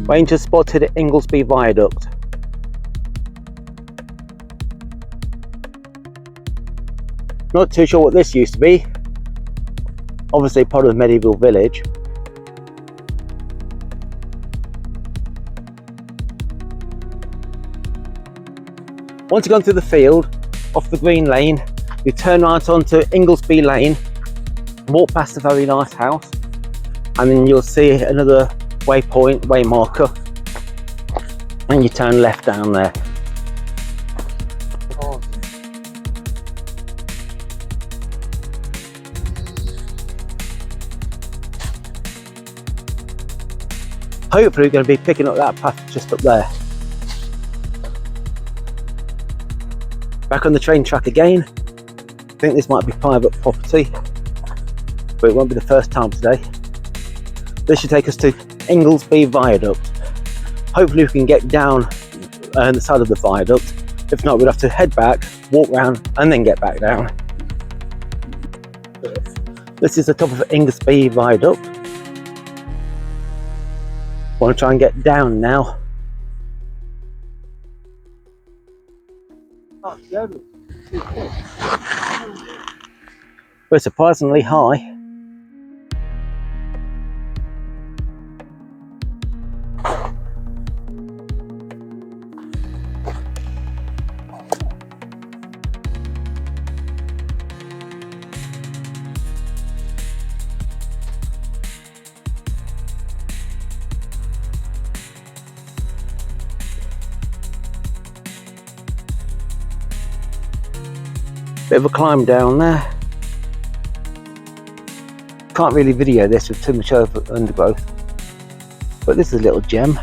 Rangers spotted at Ingarsby Viaduct. Not too sure what this used to be. Obviously part of the medieval village. Once you've gone through the field, off the green lane, you turn right onto Ingarsby Lane, walk past a very nice house, and then you'll see another waypoint, way marker, and you turn left down there. Hopefully we're going to be picking up that path just up there. Back on the train track again. I think this might be private property, but it won't be the first time today. This should take us to Ingarsby Viaduct. Hopefully we can get down the side of the viaduct. If not, we'll have to head back, walk round, and then get back down. This is the top of Ingarsby Viaduct. Want to try and get down now. We're surprisingly high. Bit of a climb down there. Can't really video this with too much undergrowth, but this is a little gem.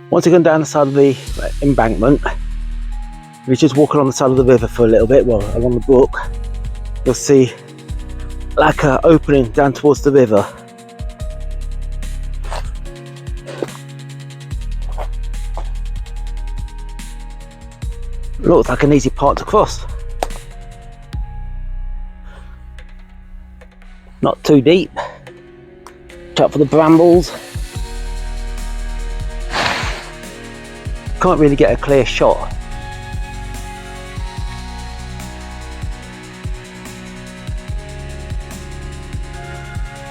Once you've gone down the side of the embankment, if you just walk along the side of the river for a little bit, well, along the brook, you'll see like an opening down towards the river. Looks like an easy part to cross. Not too deep. Watch out for the brambles. Can't really get a clear shot.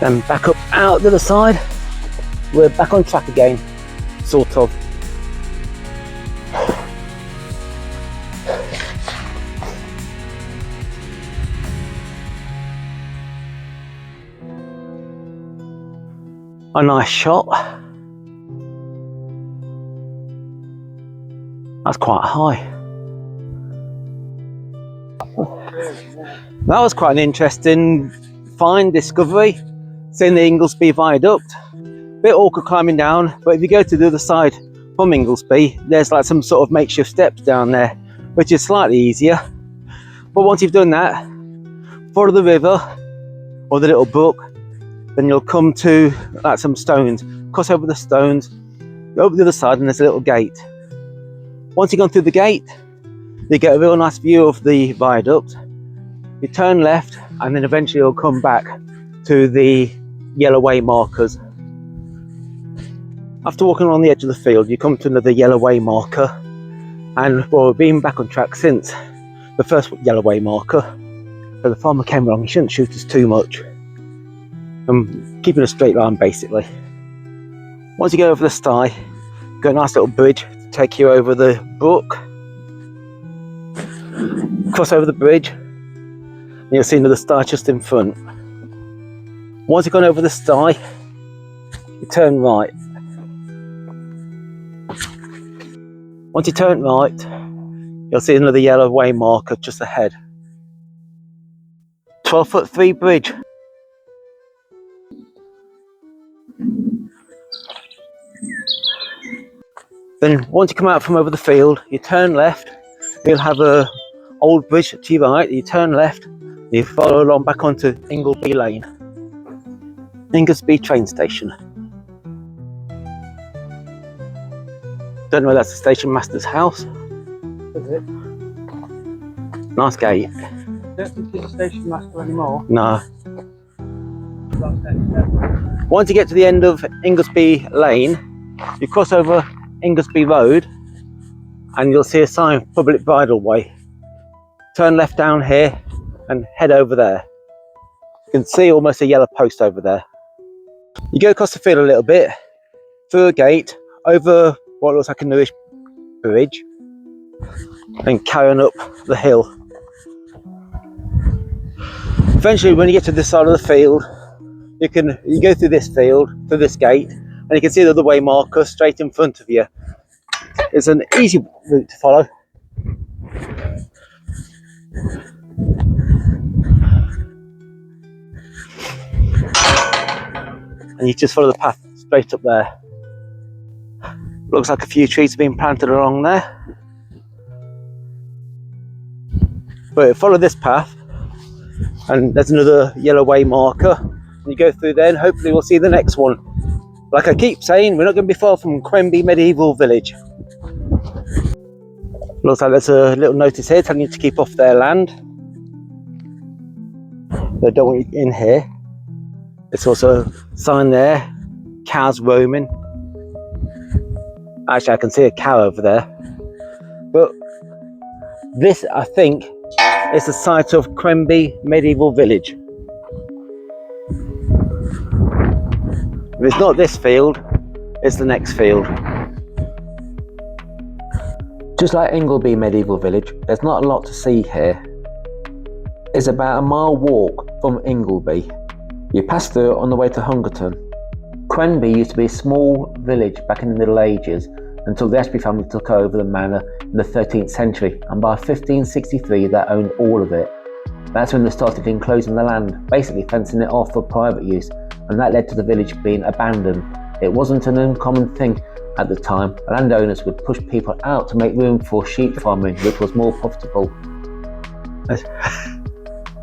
Then back up out the other side. We're back on track again, sort of. A nice shot. That's quite high. That was quite an interesting discovery. Seeing the Ingarsby Viaduct. Bit awkward climbing down, but if you go to the other side from Ingarsby, there's like some sort of makeshift steps down there, which is slightly easier. But once you've done that, follow the river or the little brook, then you'll come to like some stones, cross over the stones, go over the other side, and there's a little gate. Once you've gone through the gate, you get a real nice view of the viaduct. You turn left, and then eventually you'll come back to the yellow way markers. After walking along the edge of the field, you come to another yellow way marker, and well, we've been back on track since the first yellow way marker. So the farmer came along, he shouldn't shoot us too much. I'm keeping a straight line basically. Once you go over the sty, got a nice little bridge to take you over the brook. Cross over the bridge, and you'll see another sty just in front. Once you've gone over the sty, you turn right. Once you turn right, you'll see another yellow way marker just ahead. 12'3" bridge. Then once you come out from over the field, you turn left, you'll have a old bridge to your right, you turn left, you follow along back onto Ingarsby Lane. Ingarsby train station. Don't know if that's the station master's house. Is it? Nice gate. Don't think he's a station master anymore. No. Once you get to the end of Ingarsby Lane, you cross over Ingarsby Road and you'll see a sign, public bridle way. Turn left down here and head over there. You can see almost a yellow post over there. You go across the field a little bit, through a gate, over what looks like a newish bridge, and carry on up the hill. Eventually, when you get to this side of the field, you go through this field, through this gate, and you can see the other way marker straight in front of you. It's an easy route to follow. And you just follow the path straight up there. Looks like a few trees have been planted along there. But follow this path, and there's another yellow way marker. And you go through there, and hopefully we'll see the next one. Like I keep saying, we're not going to be far from Quenby Medieval Village. Looks like there's a little notice here telling you to keep off their land. They don't want you in here. There's also a sign there, cows roaming. Actually, I can see a cow over there. But this, I think, is the site of Quenby Medieval Village. If it's not this field, it's the next field. Just like Ingarsby Medieval Village, there's not a lot to see here. It's about a mile walk from Ingarsby. You pass through it on the way to Hungerton. Quenby used to be a small village back in the Middle Ages until the Ashby family took over the manor in the 13th century, and by 1563 they owned all of it. That's when they started enclosing the land, basically fencing it off for private use, and that led to the village being abandoned. It wasn't an uncommon thing at the time. Landowners would push people out to make room for sheep farming, which was more profitable.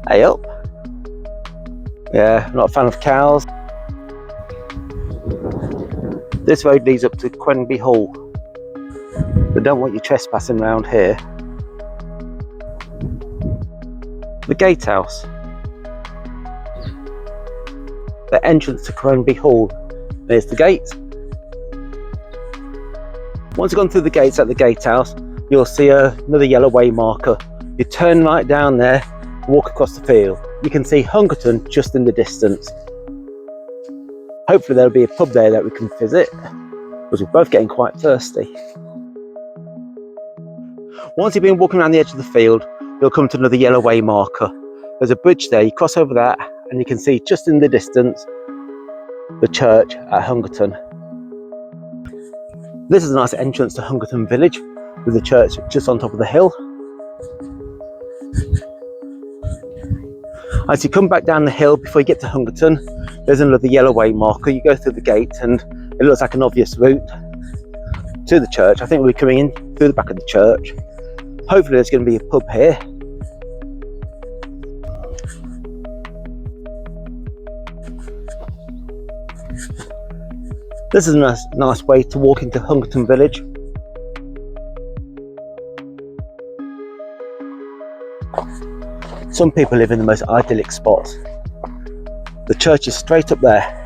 Hey up. Yeah, not a fan of cows. This road leads up to Quenby Hall. They don't want you trespassing around here. The gatehouse. The entrance to Quenby Hall. There's the gate. Once you've gone through the gates at the gatehouse, you'll see another yellow way marker. You turn right down there, walk across the field. You can see Hungerton just in the distance. Hopefully there'll be a pub there that we can visit, because we're both getting quite thirsty. Once you've been walking around the edge of the field, you'll come to another yellow way marker. There's a bridge there, you cross over that, and you can see just in the distance the church at Hungerton. This is a nice entrance to Hungerton village, with the church just on top of the hill. As you come back down the hill before you get to Hungerton, there's another yellow way marker. You go through the gate and it looks like an obvious route to the church. I think we're coming in through the back of the church. Hopefully there's going to be a pub here. This is a nice way to walk into Hungerton village. Some people live in the most idyllic spots. The church is straight up there.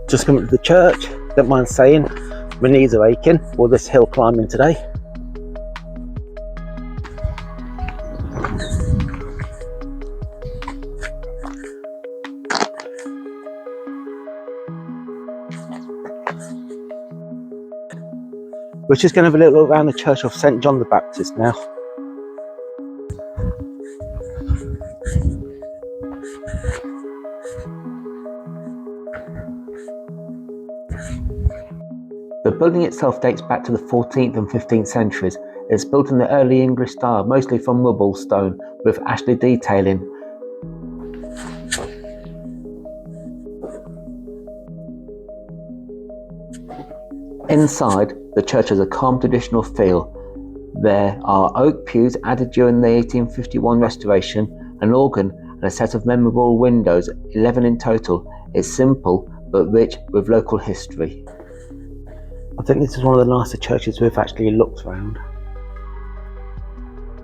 Just coming to the church, don't mind saying, my knees are aching for this hill climbing today. We're just going to have a little look around the church of St John the Baptist now. The building itself dates back to the 14th and 15th centuries. It's built in the early English style, mostly from rubble stone, with ashlar detailing. Inside, the church has a calm traditional feel. There are oak pews added during the 1851 restoration, an organ and a set of memorable windows, 11 in total. It's simple but rich with local history. I think this is one of the nicer churches we've actually looked around.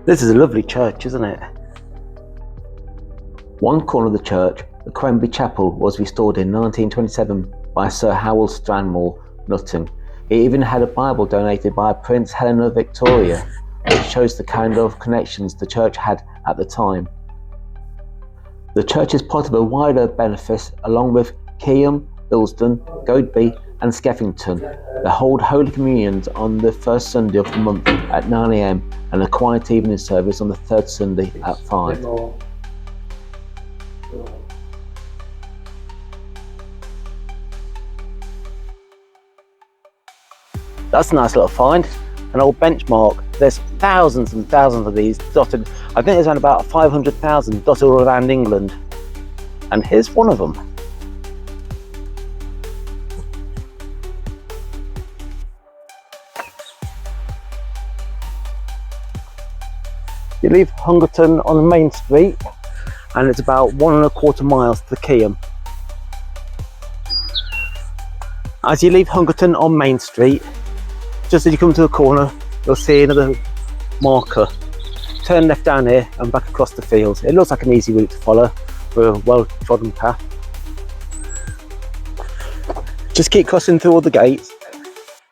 This is a lovely church, isn't it? One corner of the church, the Quenby Chapel, was restored in 1927 by Sir Howell Stranmore, Nutton. It even had a Bible donated by Prince Helena Victoria, which shows the kind of connections the church had at the time. The church is part of a wider benefice along with Keam, Bilston, Goadby and Skeffington. They hold Holy Communions on the first Sunday of the month at 9 AM and a quiet evening service on the third Sunday at 5. That's a nice little find, an old benchmark. There's thousands and thousands of these dotted. I think there's around about 500,000 dotted all around England. And here's one of them. You leave Hungerton on the main street and it's about 1¼ miles to Keam. As you leave Hungerton on Main Street, just as you come to the corner, you'll see another marker. Turn left down here and back across the fields. It looks like an easy route to follow for a well-trodden path. Just keep crossing through all the gates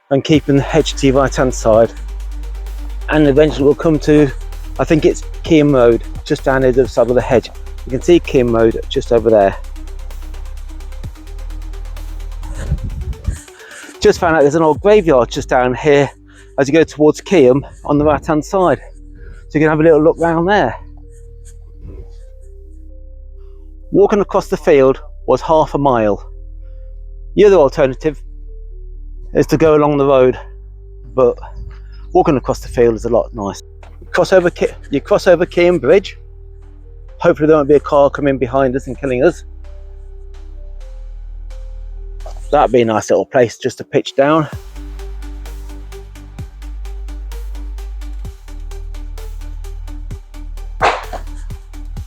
and keeping the hedge to your right hand side, and eventually we'll come to, I think it's Keam Road, just down the other side of the hedge. You can see Keam Road just over there. Just found out there's an old graveyard just down here as you go towards Keam on the right hand side. So you can have a little look round there. Walking across the field was ½ mile. The other alternative is to go along the road, but walking across the field is a lot nicer. You cross over Keam Bridge. Hopefully there won't be a car coming behind us and killing us. That'd be a nice little place just to pitch down.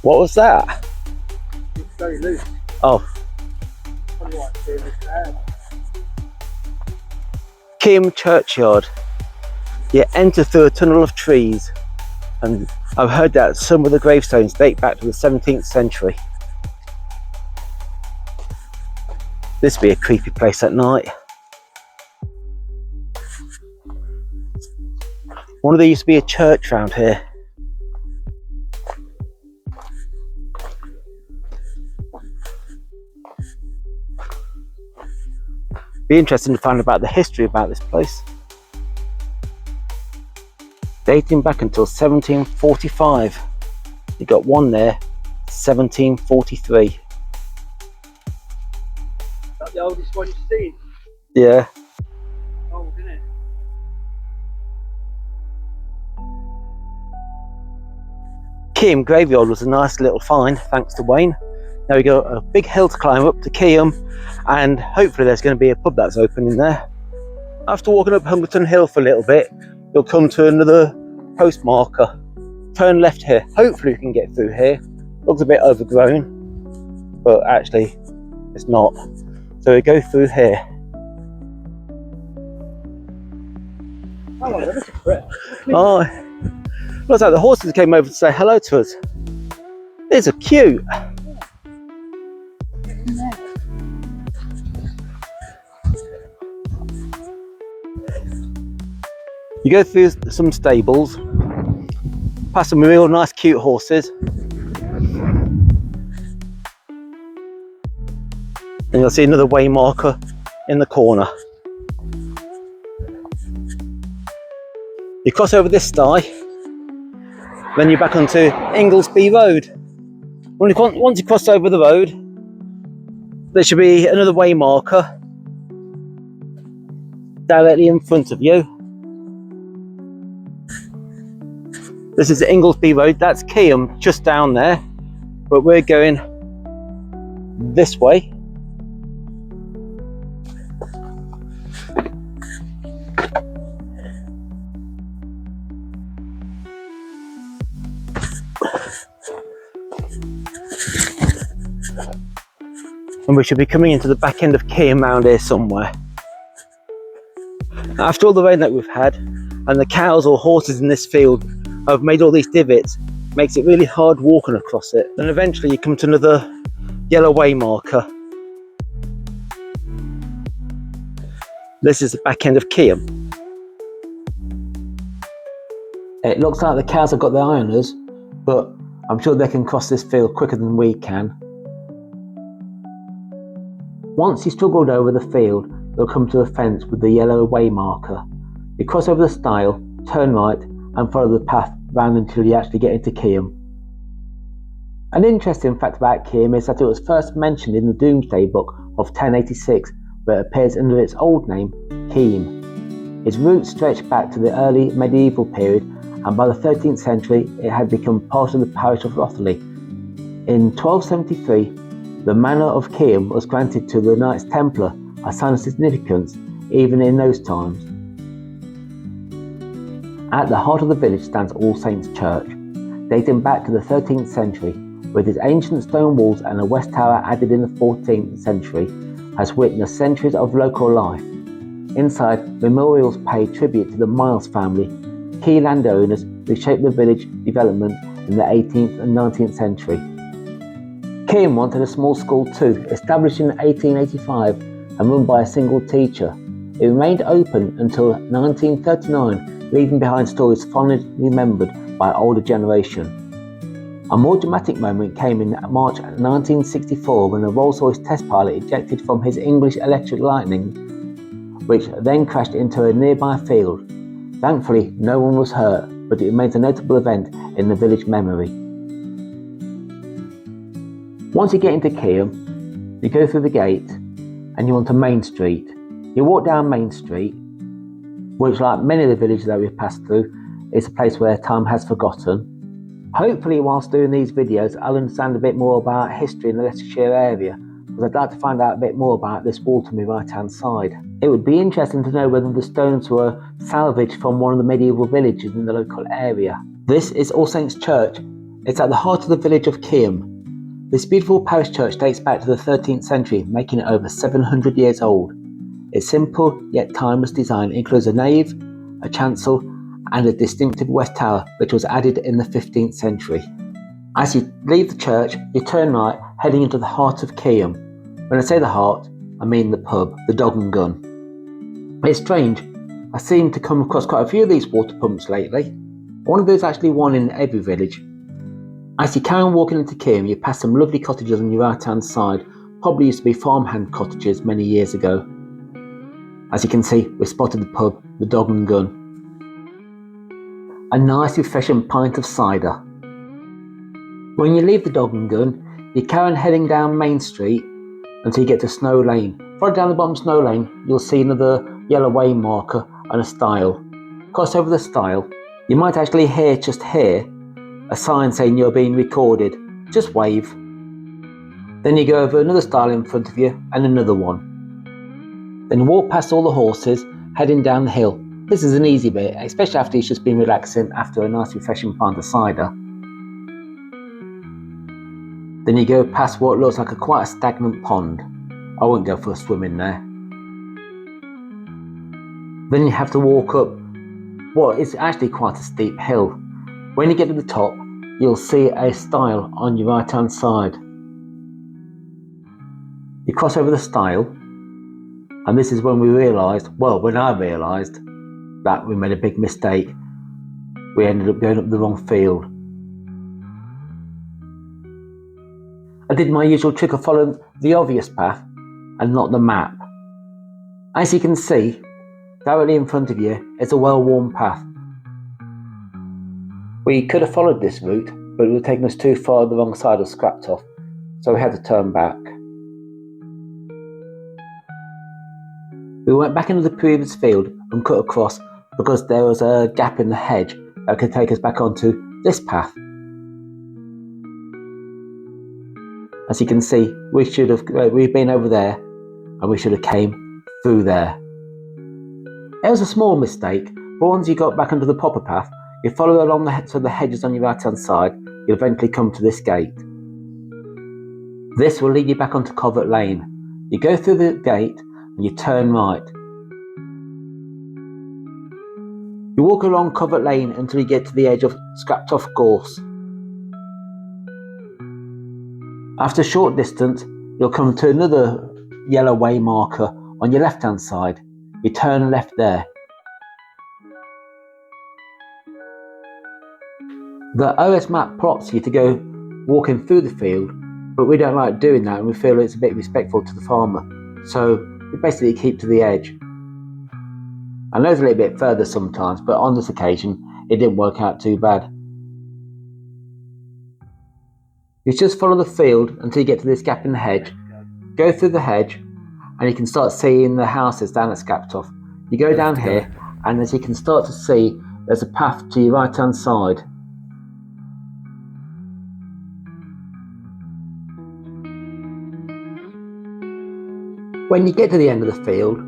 What was that? It's very loose. Oh. Keam Churchyard. You enter through a tunnel of trees, and I've heard that some of the gravestones date back to the 17th century. This would be a creepy place at night. Wonder there used to be a church around here. Be interesting to find about the history about this place. Dating back until 1745. You got one there, 1743. That's the oldest one you've seen? Yeah. Old, isn't it? Keam Graveyard was a nice little find, thanks to Wayne. Now we got a big hill to climb up to Keam, and hopefully there's going to be a pub that's open in there. After walking up Hungerton Hill for a little bit, you'll come to another post marker. Turn left here. Hopefully we can get through here. Looks a bit overgrown, but actually it's not. So we go through here. Oh, looks like the horses came over to say hello to us. These are cute. You go through some stables, past some real nice cute horses, and you'll see another way marker in the corner. You cross over this sty, then you're back onto Ingarsby Road. Once you cross over the road, there should be another way marker directly in front of you. This is Ingarsby Road, that's Keam just down there, but we're going this way. And we should be coming into the back end of Keam around here somewhere. After all the rain that we've had, and the cows or horses in this field I've made all these divots, makes it really hard walking across it. And eventually you come to another yellow way marker. This is the back end of Keam. It looks like the cows have got their ironers, but I'm sure they can cross this field quicker than we can. Once you struggled over the field, you'll come to a fence with the yellow way marker. You cross over the stile, turn right and follow the path round until you actually get into Keam. An interesting fact about Keam is that it was first mentioned in the Domesday Book of 1086, where it appears under its old name, Keam. Its roots stretch back to the early medieval period, and by the 13th century it had become part of the parish of Rothley. In 1273, the manor of Keam was granted to the Knights Templar, a sign of significance even in those times. At the heart of the village stands All Saints Church, dating back to the 13th century, with its ancient stone walls and a west tower added in the 14th century, has witnessed centuries of local life. Inside, memorials pay tribute to the Miles family, key landowners who shaped the village development in the 18th and 19th century. Keam wanted a small school too, established in 1885 and run by a single teacher. It remained open until 1939, leaving behind stories fondly remembered by older generation. A more dramatic moment came in March 1964 when a Rolls-Royce test pilot ejected from his English Electric Lightning, which then crashed into a nearby field. Thankfully, no one was hurt, but it remains a notable event in the village memory. Once you get into Keam, you go through the gate and you're onto Main Street. You walk down Main Street, which, like many of the villages that we've passed through, is a place where time has forgotten. Hopefully, whilst doing these videos, I'll understand a bit more about history in the Leicestershire area, because I'd like to find out a bit more about this wall to my right hand side. It would be interesting to know whether the stones were salvaged from one of the medieval villages in the local area. This is All Saints Church. It's at the heart of the village of Keam. This beautiful parish church dates back to the 13th century, making it over 700 years old. Its simple yet timeless design includes a nave, a chancel, and a distinctive west tower which was added in the 15th century. As you leave the church, you turn right, heading into the heart of Keam. When I say the heart, I mean the pub, the Dog and Gun. It's strange, I seem to come across quite a few of these water pumps lately. I wonder if there's actually one in every village. As you carry on walking into Keam, you pass some lovely cottages on your right hand side, probably used to be farmhand cottages many years ago. As you can see, we spotted the pub, the Dog and Gun. A nice refreshing pint of cider. When you leave the Dog and Gun, you carry on heading down Main Street until you get to Snow Lane. Further down the bottom of Snow Lane, you'll see another yellow way marker and a stile. Cross over the stile, you might actually just hear a sign saying you're being recorded. Just wave. Then you go over another stile in front of you and another one. Then walk past all the horses, heading down the hill. This is an easy bit, especially after you've just been relaxing after a nice refreshing pint of cider. Then you go past what looks like quite a stagnant pond. I won't go for a swim in there. Then you have to walk up what is actually quite a steep hill. When you get to the top, you'll see a stile on your right hand side. You cross over the stile, and this is when we realised, when I realised, that we made a big mistake. We ended up going up the wrong field. I did my usual trick of following the obvious path and not the map. As you can see, directly in front of you is a well-worn path. We could have followed this route, but it would have taken us too far the wrong side or scrapped off, so we had to turn back. We went back into the previous field and cut across because there was a gap in the hedge that could take us back onto this path. As you can see, we've been over there and we should have came through there. It was a small mistake, but once you got back onto the proper path, you follow along the hedges on your right hand side, you'll eventually come to this gate. This will lead you back onto Covert Lane. You go through the gate and you turn right. You walk along Covert Lane until you get to the edge of Scrapped Off Gorse. After a short distance, you'll come to another yellow way marker on your left hand side. You turn left there. The OS map prompts you to go walking through the field, but we don't like doing that and we feel it's a bit respectful to the farmer, so we basically keep to the edge. I know it's a little bit further sometimes, but on this occasion it didn't work out too bad. You just follow the field until you get to this gap in the hedge, go through the hedge, and you can start seeing the houses down at Scaptoff. You go down here, and as you can start to see, there's a path to your right hand side. When you get to the end of the field,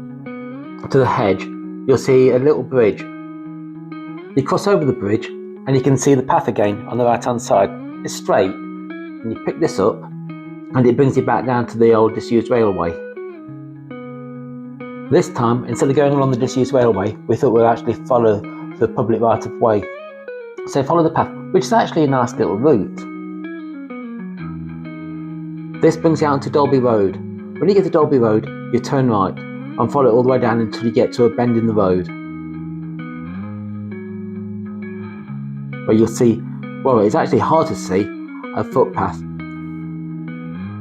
to the hedge, you'll see a little bridge. You cross over the bridge, and you can see the path again on the right hand side. It's straight, and you pick this up, and it brings you back down to the old disused railway. This time, instead of going along the disused railway, we thought we'd actually follow the public right of way. So follow the path, which is actually a nice little route. This brings you out onto Dolby Road. When you get to Dolby Road, you turn right and follow it all the way down until you get to a bend in the road, where you'll see, well, it's actually hard to see, a footpath.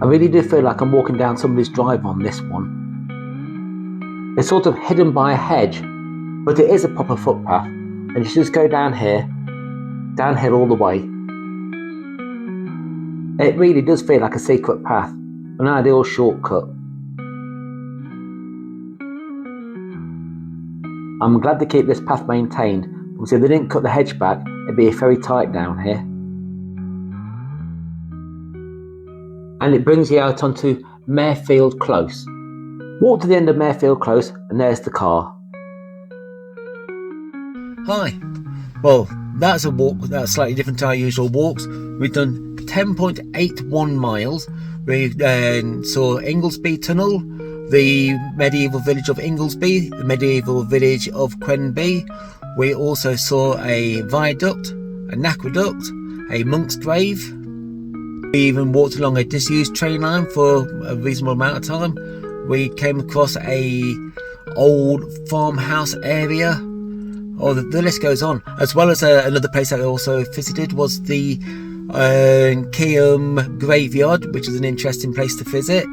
I really do feel like I'm walking down somebody's drive on this one. It's sort of hidden by a hedge, but it is a proper footpath, and you just go down here, downhill all the way. It really does feel like a secret path, an ideal shortcut. I'm glad to keep this path maintained, because if they didn't cut the hedge back, it'd be very tight down here. And it brings you out onto Marefield Close. Walk to the end of Marefield Close, and there's the car. Hi. Well, that's a walk that's slightly different to our usual walks. We've done 10.81 miles. We saw Ingarsby Tunnel, the medieval village of Ingarsby, the medieval village of Quenby. We also saw a viaduct, an aqueduct, a monk's grave. We even walked along a disused train line for a reasonable amount of time. We came across a old farmhouse area. Oh, the list goes on. As well as another place that I also visited was the Keum graveyard, which is an interesting place to visit.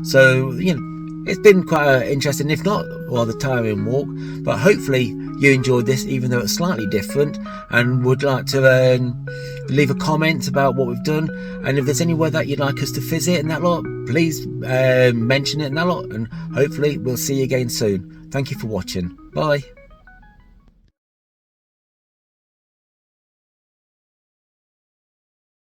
So, you know, it's been quite interesting, if not rather tiring walk, but hopefully you enjoyed this, even though it's slightly different, and would like to leave a comment about what we've done, and if there's anywhere that you'd like us to visit and that lot, please mention it and that lot, and hopefully we'll see you again soon. Thank you for watching. Bye.